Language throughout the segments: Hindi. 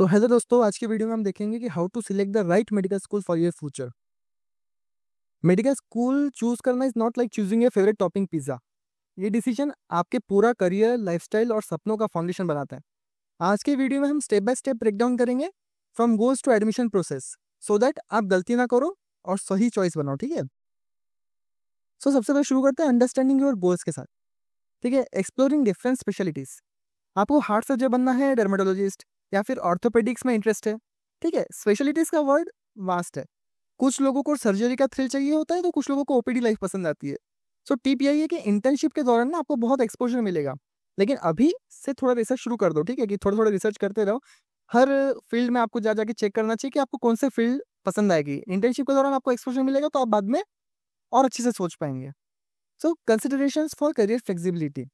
सो हेलो दोस्तों, आज की वीडियो में हम देखेंगे कि how to select the right medical school for your future. Medical school choose करना is not like choosing a favourite topping pizza. ये डिसीजन आपके पूरा करियर, लाइफस्टाइल और सपनों का फाउंडेशन बनाता है। आज के वीडियो में हम step by step break down करेंगे from goals to admission process, so that आप गलती ना करो और सही चॉइस बनाओ। ठीक है, सो सबसे पहले शुरू करते हैं अंडरस्टैंडिंग योर गोल्स के साथ। ठीक है, एक्सप्लोरिंग डिफरेंट स्पेशलिटीज। आपको हार्ट सर्जन बनना है, डर्मेटोलॉजिस्ट या फिर ऑर्थोपेडिक्स में इंटरेस्ट है। ठीक है, स्पेशलिटीज का वर्ड वास्ट है। कुछ लोगों को सर्जरी का थ्रिल चाहिए होता है तो कुछ लोगों को ओपीडी लाइफ पसंद आती है। सो टिप यही है कि इंटर्नशिप के दौरान ना आपको बहुत एक्सपोजर मिलेगा, लेकिन अभी से थोड़ा रिसर्च शुरू कर दो। ठीक है, कि थोड़ा थोड़ा रिसर्च करते रहो। हर फील्ड में आपको जा जाके चेक करना चाहिए कि आपको कौन से फील्ड पसंद आएगी। इंटर्नशिप के दौरान आपको एक्सपोजर मिलेगा तो आप बाद में और अच्छे से सोच पाएंगे। सो कंसिडरेशन फॉर करियर फ्लेक्सिबिलिटी।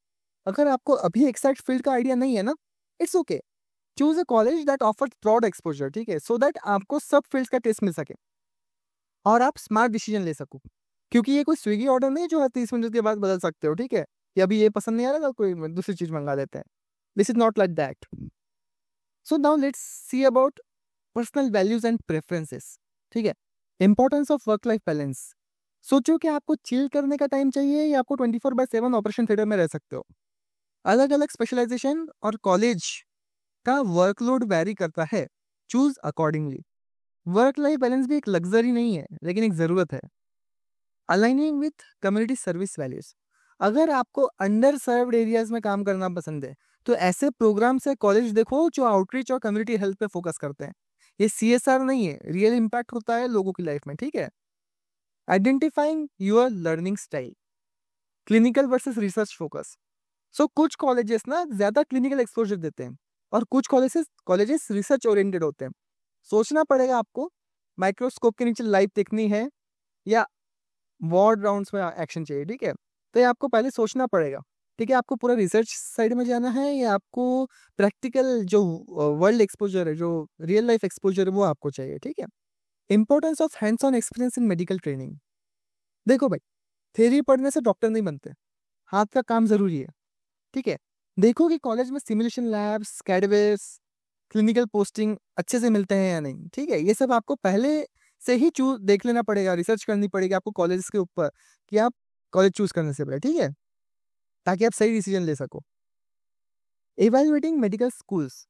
अगर आपको अभी एक्सैक्ट फील्ड का आइडिया नहीं है ना, it's okay. Choose a college that offers broad exposure. ठीक है, सो दैट आपको सब फील्ड्स का टेस्ट मिल सके और आप स्मार्ट डिसीजन ले सको। क्योंकि ये कोई स्विगी ऑर्डर नहीं है जो हर 30 मिनट के बाद बदल सकते हो। ठीक है, कि अभी ये पसंद नहीं आ रहा तो कोई दूसरी चीज मंगा लेते हैं। This is not like that. So now let's see about personal values and preferences. ठीक है, importance of work life balance. सोचो कि आपको चिल करने का टाइम चाहिए या आपको 24/7 ऑपरेशन थिएटर में रह सकते हो। अलग अलग स्पेशलाइजेशन और कॉलेज का वर्कलोड वैरी करता है। Choose accordingly. Work life balance भी एक लग्जरी नहीं है, लेकिन एक जरूरत है। Aligning with community service values. अगर आपको अंडर सर्व्ड एरियाज में काम करना पसंद है तो ऐसे प्रोग्राम से कॉलेज देखो जो आउटरीच और कम्युनिटी हेल्थ पे फोकस करते हैं। ये सीएसआर नहीं है, रियल इम्पैक्ट होता है लोगों की लाइफ में। ठीक है, identifying your learning style. Clinical versus research focus. So कुछ कॉलेजेस ना ज्यादा क्लिनिकल एक्सपोजर देते हैं और कुछ कॉलेजेस रिसर्च ओरिएंटेड होते हैं। सोचना पड़ेगा आपको, माइक्रोस्कोप के नीचे लाइव देखनी है या वार्ड राउंड्स में एक्शन चाहिए। ठीक है, तो ये आपको पहले सोचना पड़ेगा। ठीक है, आपको पूरा रिसर्च साइड में जाना है या आपको प्रैक्टिकल जो वर्ल्ड एक्सपोजर है, जो रियल लाइफ एक्सपोजर है, वो आपको चाहिए। ठीक है, importance of hands on experience in medical training. देखो भाई, थ्योरी पढ़ने से डॉक्टर नहीं बनते, हाथ का काम जरूरी है। ठीक है, देखो कि कॉलेज में सिमुलेशन लैब्स, कैडवेस, क्लिनिकल पोस्टिंग अच्छे से मिलते हैं या नहीं। ठीक है, ये सब आपको पहले से ही चूज देख लेना पड़ेगा, रिसर्च करनी पड़ेगी आपको कॉलेज के ऊपर कि आप कॉलेज चूज करने से पहले। ठीक है, ताकि आप सही डिसीजन ले सको। Evaluating medical schools.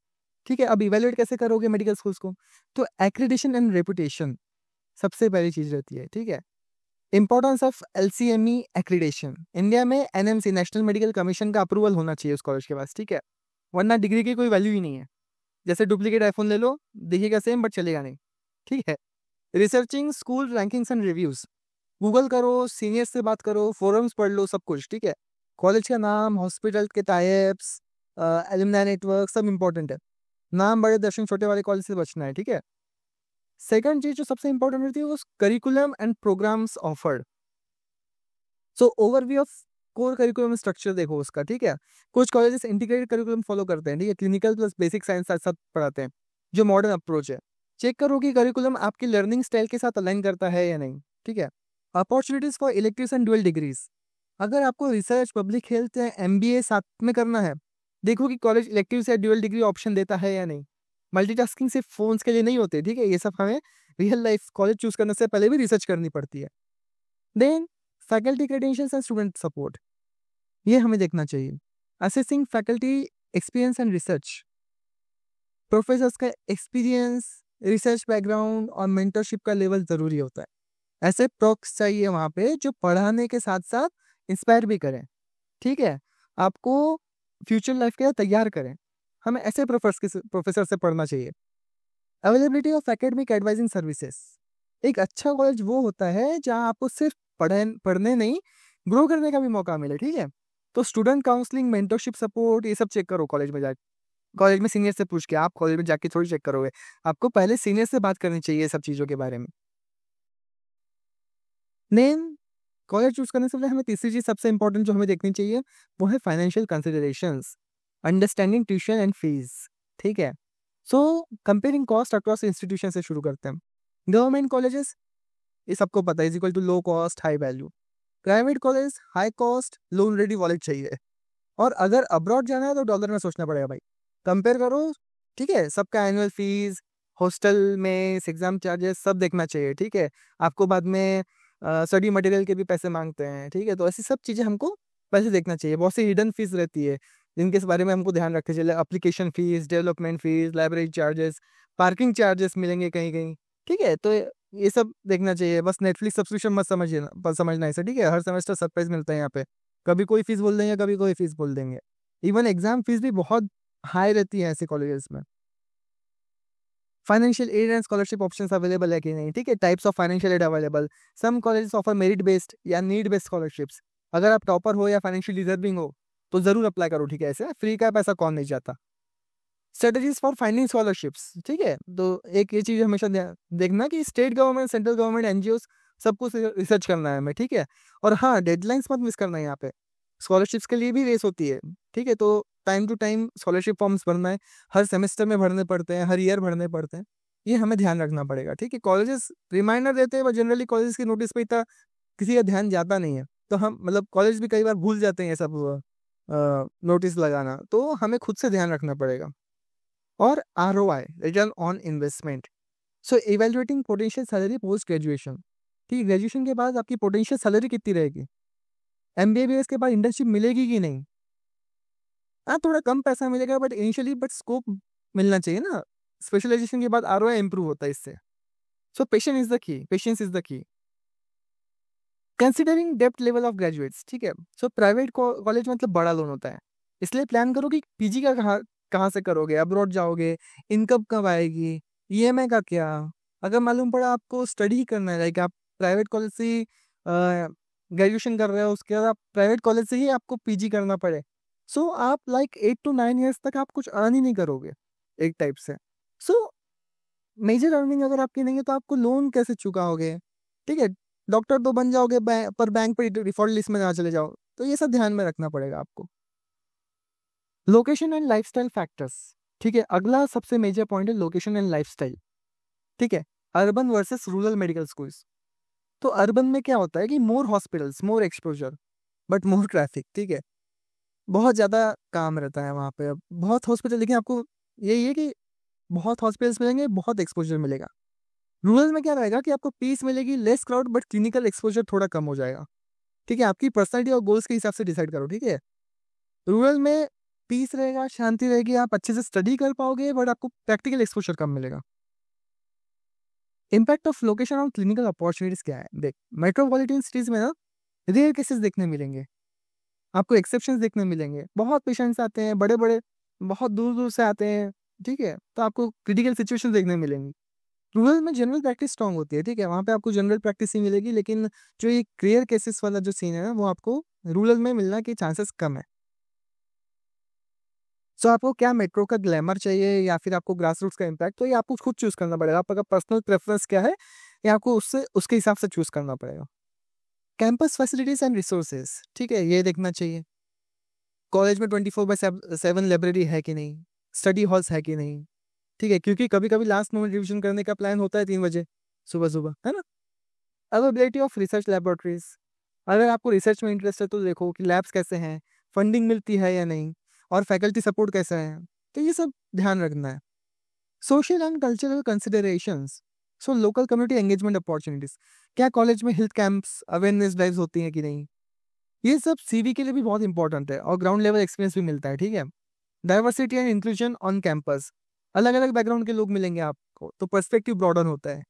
ठीक है, अब इवेलुएट कैसे करोगे मेडिकल स्कूल्स को? तो एक्रेडिशन एंड रेपुटेशन सबसे पहली चीज रहती है। ठीक है, इंपॉर्टेंस ऑफ एलसीएमई एक्रीडेशन। इंडिया में एनएमसी, नेशनल मेडिकल कमीशन का अप्रूवल होना चाहिए उस कॉलेज के पास। ठीक है, वरना डिग्री की कोई वैल्यू ही नहीं है। जैसे डुप्लीकेट आईफोन ले लो, दिखेगा सेम बट चलेगा नहीं। ठीक है, researching school rankings and reviews. Google करो, सीनियर से बात करो, फोरम्स पढ़ लो, सब कुछ। ठीक है, कॉलेज का नाम, हॉस्पिटल के टाइप्स, एलुमनाई नेटवर्क सब इंपॉर्टेंट है। नाम बड़े दर्शन छोटे वाले कॉलेज से बचना है। ठीक है, सेकंड चीज जो सबसे इंपॉर्टेंट होती है वो curriculum and programs offered. So overview of core curriculum structure देखो उसका। ठीक है, कुछ कॉलेजेस इंटीग्रेटेड करिकुलम फॉलो करते हैं। ठीक है, क्लिनिकल प्लस बेसिक साइंस साथ साथ पढ़ाते हैं, जो मॉडर्न अप्रोच है। चेक करो कि करिकुलम आपकी लर्निंग स्टाइल के साथ अलाइन करता है या नहीं। ठीक है, opportunities for electives and dual degrees. अगर आपको रिसर्च, पब्लिक हेल्थ या एमबीए साथ में करना है, देखो कि कॉलेज इलेक्टिव्स या ड्यूअल डिग्री ऑप्शन देता है या नहीं। मल्टीटास्किंग सिर्फ फोन्स के लिए नहीं होते। ठीक है, ये सब हमें रियल लाइफ कॉलेज चूज करने से पहले भी रिसर्च करनी पड़ती है। Then faculty credentials and student support, ये हमें देखना चाहिए। Assessing faculty experience and research. Professors का एक्सपीरियंस, रिसर्च बैकग्राउंड और मेंटरशिप का लेवल जरूरी होता है। ऐसे प्रोक्स चाहिए वहाँ पे जो पढ़ाने के साथ साथ इंस्पायर भी करें। ठीक है, आपको फ्यूचर लाइफ के लिए तैयार करें। हमें ऐसे प्रोफेसर से पढ़ना चाहिए। Availability of academic advising services. एक अच्छा कॉलेज वो होता है जहाँ आपको सिर्फ पढ़ने नहीं, ग्रो करने का भी मौका मिले। ठीक है, तो स्टूडेंट काउंसलिंग, मेंटरशिप सपोर्ट, ये सब चेक करो कॉलेज में जाके। कॉलेज में सीनियर से पूछ के, आप कॉलेज में जाके थोड़ी चेक करोगे, आपको पहले सीनियर से बात करनी चाहिए सब चीज़ों के बारे में। देन कॉलेज चूज करने से पहले हमें तीसरी चीज सबसे इंपॉर्टेंट जो हमें देखनी चाहिए वो है financial considerations, understanding tuition and fees. ठीक है, सो कंपेयरिंग कॉस्ट अक्रॉस इंस्टीट्यूशन से शुरू करते हैं। गवर्नमेंट कॉलेजेस, ये सबको पता है, is equal to low cost high value. Private college, high cost loan ready wallet चाहिए। और अगर अब्रॉड जाना है तो डॉलर में सोचना पड़ेगा भाई। कंपेयर करो ठीक है, सबका एनुअल फीस, हॉस्टल में एग्जाम चार्जेस सब देखना चाहिए। ठीक है, आपको बाद में स्टडी मटेरियल के भी पैसे मांगते हैं। ठीक है, तो ऐसी सब चीज़ें हमको पैसे देखना चाहिए। बहुत सी हिडन फीस रहती है जिनके इस बारे में हमको ध्यान रखना चाहिए। Application fees, development fees, library charges, parking charges मिलेंगे कहीं कहीं। ठीक है, तो ये सब देखना चाहिए। बस नेटफ्लिक्स सब्सक्रिप्शन मत समझिए, बस समझना ऐसा। ठीक है, हर सेमेस्टर सरप्राइज मिलता है यहाँ पे। कभी कोई फीस बोल देंगे, कभी कोई फीस बोल देंगे। इवन एग्जाम फीस भी बहुत हाई रहती है ऐसे कॉलेजेस में। Financial aid and scholarship options available है कि नहीं। ठीक है, types of financial aid available. Some colleges offer merit based या नीड बेस्ड स्कॉलरशिप्स। अगर आप टॉपर हो या फाइनेंशियल डिजर्विंग हो तो जरूर अप्लाई करो। ठीक है, ऐसे फ्री का पैसा कौन नहीं चाहता। Strategies for finding scholarships. ठीक है, तो एक ये चीज हमेशा देखना कि state government, central government, NGO सबको रिसर्च करना है हमें। ठीक है, और हाँ, डेडलाइंस मत मिस करना है यहाँ पे। स्कॉलरशिप्स के लिए भी रेस होती है। ठीक है, तो time to time scholarship forms भरना है। हर सेमेस्टर में भरने पड़ते हैं, हर ईयर भरने पड़ते हैं। ये हमें ध्यान रखना पड़ेगा। ठीक है, कॉलेजेस रिमाइंडर देते हैं, पर जनरली कॉलेजेस की नोटिस पे इतना किसी का ध्यान जाता नहीं है। तो हम मतलब कॉलेज भी कई बार भूल जाते हैं ये सब नोटिस लगाना, तो हमें खुद से ध्यान रखना पड़ेगा। और ROI, return on investment. So evaluating potential salary post graduation. ठीक है, ग्रेजुएशन के बाद आपकी पोटेंशियल सैलरी कितनी रहेगी, MBA के बाद इंटर्नशिप मिलेगी कि नहीं। हाँ, थोड़ा कम पैसा मिलेगा बट इनिशियली, बट स्कोप मिलना चाहिए ना। स्पेशलाइजेशन के बाद ROI इंप्रूव होता है इससे। So patience is the key, patience is the key. Considering depth level of graduates. ठीक है, सो प्राइवेट कॉलेज मतलब बड़ा लोन होता है, इसलिए प्लान करो कि PG का कहाँ कहाँ से करोगे, अब्रॉड जाओगे, इनकम कब आएगी, EMI का क्या। अगर मालूम पड़ा आपको स्टडी ही करना है, लाइक आप प्राइवेट कॉलेज से ही ग्रेजुएशन कर रहे हो, उसके बाद आप प्राइवेट कॉलेज से ही आपको PG करना पड़े, सो आप लाइक 8 to 9 years तक आप कुछ अर्न ही नहीं करोगे एक टाइप से। सो मेजर अर्निंग अगर आपकी नहीं है तो आपको लोन कैसे चुकाओगे। ठीक है, डॉक्टर तो बन जाओगे पर बैंक पर डिफॉल्ट लिस्ट में ना चले जाओ। तो ये सब ध्यान में रखना पड़ेगा आपको। Location and lifestyle factors. ठीक है, अगला सबसे मेजर पॉइंट है लोकेशन एंड लाइफस्टाइल। ठीक है, urban versus rural medical schools. तो अर्बन में क्या होता है कि more hospitals, more exposure, but more traffic. ठीक है, बहुत ज़्यादा काम रहता है वहाँ पे। बहुत हॉस्पिटल, लेकिन आपको यही है कि बहुत हॉस्पिटल्स मिलेंगे, बहुत एक्सपोजर मिलेगा। रूरल में क्या रहेगा कि आपको पीस मिलेगी, less crowd, but clinical exposure थोड़ा कम हो जाएगा। ठीक है, आपकी पर्सनैलिटी और गोल्स के हिसाब से डिसाइड करो। ठीक है, रूरल में पीस रहेगा, शांति रहेगी, आप अच्छे से स्टडी कर पाओगे, बट आपको प्रैक्टिकल एक्सपोजर कम मिलेगा। Impact of location on clinical opportunities क्या है। देख, मेट्रोपॉलिटन सिटीज में ना रेयर केसेस देखने मिलेंगे, आपको एक्सेप्शंस देखने मिलेंगे। बहुत पेशेंट्स आते हैं, बड़े बड़े बहुत दूर दूर से आते हैं। ठीक है, तो आपको क्रिटिकल सिचुएशन देखने मिलेंगी। रूरल में जनरल प्रैक्टिस स्ट्रांग होती है। ठीक है, वहाँ पे आपको जनरल प्रैक्टिस ही मिलेगी, लेकिन जो ये क्लियर केसेस वाला जो सीन है ना, वो आपको रूरल में मिलना के चांसेस कम है। सो आपको क्या मेट्रो का ग्लैमर चाहिए या फिर आपको ग्रास रूट्स का इम्पैक्ट, तो ये आपको खुद चूज करना पड़ेगा। आपका पर्सनल प्रेफरेंस क्या है, ये आपको उससे उसके हिसाब से चूज करना पड़ेगा। Campus facilities and resources. ठीक है, ये देखना चाहिए कॉलेज में 24/7 लाइब्रेरी है कि नहीं, स्टडी हॉल्स है कि नहीं। ठीक है, क्योंकि कभी कभी लास्ट मोमेंट रिविजन करने का प्लान होता है 3 बजे सुबह सुबह, है ना। Availability of research laboratories. अगर आपको रिसर्च में इंटरेस्ट है तो देखो कि लैब्स कैसे हैं, फंडिंग मिलती है या नहीं, और फैकल्टी सपोर्ट कैसा है। तो ये सब ध्यान रखना है। Social and cultural considerations. So local community engagement opportunities. क्या कॉलेज में हेल्थ कैंप्स, अवेयरनेस ड्राइव्स होती हैं कि नहीं। ये सब CV के लिए भी बहुत इंपॉर्टेंट है, और ग्राउंड लेवल एक्सपीरियंस भी मिलता है। ठीक है, diversity and inclusion on campus. अलग अलग बैकग्राउंड के लोग मिलेंगे आपको, तो पर्सपेक्टिव ब्रॉडन होता है।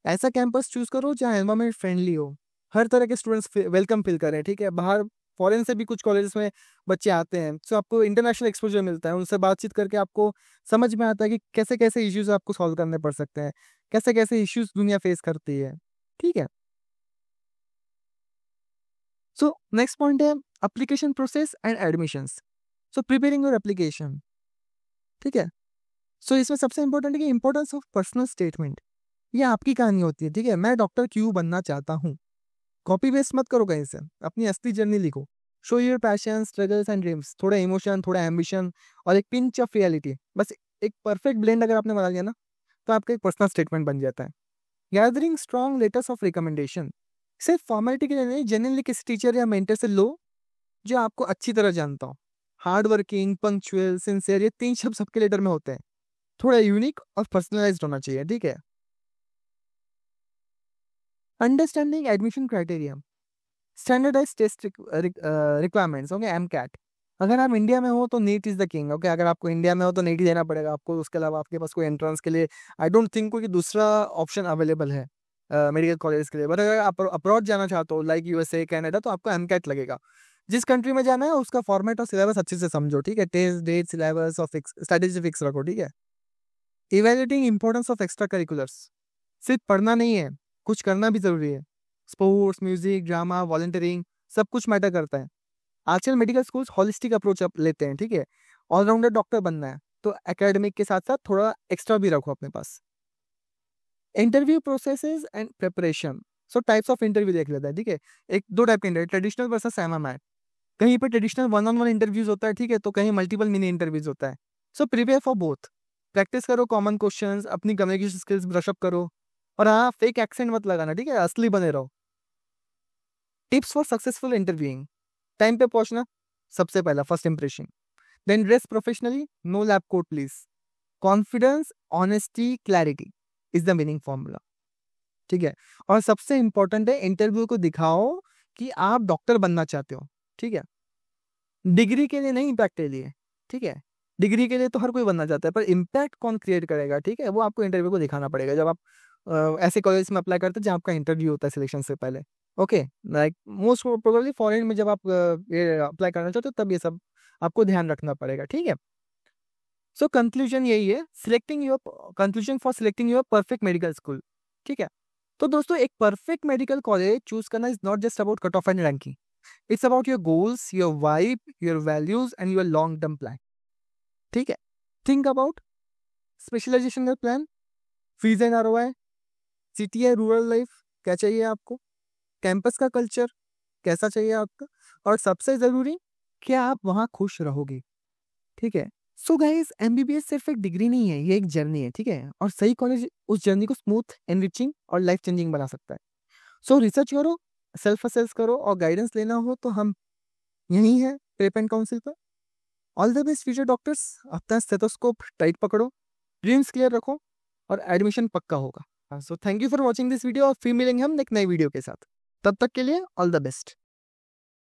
ऐसा कैंपस चूज करो जहाँ एनवायरमेंट फ्रेंडली हो, हर तरह के स्टूडेंट्स वेलकम फील करें। ठीक है, बाहर फॉरेन से भी कुछ कॉलेजेस में बच्चे आते हैं, तो आपको इंटरनेशनल एक्सपोजर मिलता है। उनसे बातचीत करके आपको समझ में आता है कि कैसे कैसे इश्यूज आपको सॉल्व करने पड़ सकते हैं, कैसे कैसे इश्यूज दुनिया फेस करती है। ठीक है, सो नेक्स्ट पॉइंट है application process and admissions. So preparing your application. ठीक है, सो इसमें सबसे इंपॉर्टेंट है कि इंपॉर्टेंस ऑफ पर्सनल स्टेटमेंट। ये आपकी कहानी होती है। ठीक है, मैं डॉक्टर क्यों बनना चाहता हूँ। कॉपी पेस्ट मत करो कहीं से, अपनी असली जर्नी लिखो। Show your passion, struggles and dreams. थोड़ा इमोशन, थोड़ा एम्बिशन, और एक पिंच ऑफ रियलिटी। बस एक परफेक्ट ब्लेंड अगर आपने बना लिया ना, तो आपका एक पर्सनल स्टेटमेंट बन जाता है। Gathering strong letters of recommendation. सिर्फ फॉर्मेलिटी के लिए नहीं, जेन्युइनली किसी टीचर या मेंटर से लो जो आपको अच्छी तरह जानता हो। हार्ड वर्किंग, पंक्चुअल, सिंसियर, ये 3 शब्द सबके लेटर में होते हैं। थोड़ा यूनिक और पर्सनलाइज्ड होना चाहिए, ठीक है। Understanding admission criteria, standardize test requirements, okay, MCAT. अगर आप इंडिया में हो तो NEET is the king, okay. अगर आपको इंडिया में हो तो नीट ही देना पड़ेगा आपको, उसके अलावा आपके पास कोई एंट्रेंस के लिए आई डोंट थिंक कोई दूसरा ऑप्शन अवेलेबल है मेडिकल कॉलेज के लिए। बट अगर आप अब्रॉड जाना चाहते हो लाइक यूएसए कनाडा, तो आपको एमकैट लगेगा। जिस कंट्री में जाना है उसका फॉर्मेट और सिलेबस अच्छे से समझो, ठीक है। टेस्ट डेट सिलेबस और फिक्स स्ट्रेटेजी फिक्स रखो, ठीक है। Evaluating importance of extra curriculars, सिर्फ पढ़ना नहीं है, कुछ करना भी जरूरी है। स्पोर्ट्स, म्यूजिक, ड्रामा, वॉलंटियरिंग, सब कुछ मैटर करता है। आजकल मेडिकल स्कूल्स होलिस्टिक अप्रोच लेते हैं, ठीक है। ऑलराउंडर डॉक्टर बनना है तो एकेडमिक के साथ साथ थोड़ा एक्स्ट्रा भी रखो अपने पास। Interview processes and preparation, so types of interview देख लेते हैं, ठीक है। एक दो टाइप के इंटरव्यू, ट्रेडिशनल वर्सेस एमएमआई। कहीं पे traditional one on one interviews होता है, ठीक है, तो कहीं मल्टीपल मिनी इंटरव्यूज होता है। So prepare for both, practice करो कॉमन क्वेश्चंस, अपनी कम्युनिकेशन स्किल्स ब्रश अप करो। और हाँ, फेक एक्सेंट मत लगाना, ठीक है, असली बने रहो। Tips for successful interviewing, time पे पहुंचना सबसे पहला, first impression. Then dress professionally, no lab coat please. Confidence, honesty, clarity is the meaning formula, ठीक है। और सबसे इंपॉर्टेंट है, इंटरव्यू को दिखाओ कि आप डॉक्टर बनना चाहते हो, ठीक है। डिग्री के लिए नहीं, इम्पैक्ट के लिए, ठीक है। डिग्री के लिए तो हर कोई बनना चाहता है, पर इम्पैक्ट कौन क्रिएट करेगा, ठीक है, वो आपको इंटरव्यू को दिखाना पड़ेगा जब आप ऐसे कॉलेज में अप्लाई करते हैं जहाँ आपका इंटरव्यू होता है सिलेक्शन से पहले, okay. Like most probably foreign में जब आप ये अप्लाई करना चाहते हो तब ये सब आपको ध्यान रखना पड़ेगा, ठीक है। सो कंक्लूजन यही है, selecting your conclusion for selecting your perfect medical school, ठीक है। तो दोस्तों, एक परफेक्ट मेडिकल कॉलेज चूज करना is not just about cut off and ranking, it's about your goals, your vibe, your values and your long term plan, ठीक है। थिंक अबाउट स्पेशलाइजेशन का plan, fees and ROI, city है रूरल लाइफ क्या चाहिए आपको, कैंपस का कल्चर कैसा चाहिए आपका, और सबसे जरूरी, क्या आप वहां खुश रहोगे, ठीक है। सो गाइस, एमबीबीएस सिर्फ एक डिग्री नहीं है, ये एक जर्नी है, ठीक है। और सही कॉलेज उस जर्नी को स्मूथ, एनरिचिंग और लाइफ चेंजिंग बना सकता है। सो रिसर्च करो, सेल्फ असेस करो, और गाइडेंस लेना हो तो हम यही है प्रेप एंड काउंसिल पर। All the best future doctors, अपना स्टेथोस्कोप टाइट पकड़ो, ड्रीम्स क्लियर रखो, और एडमिशन पक्का होगा। So thank you for watching this video, और फिर मिलेंगे हम एक नई वीडियो के साथ। तब तक के लिए ऑल द बेस्ट।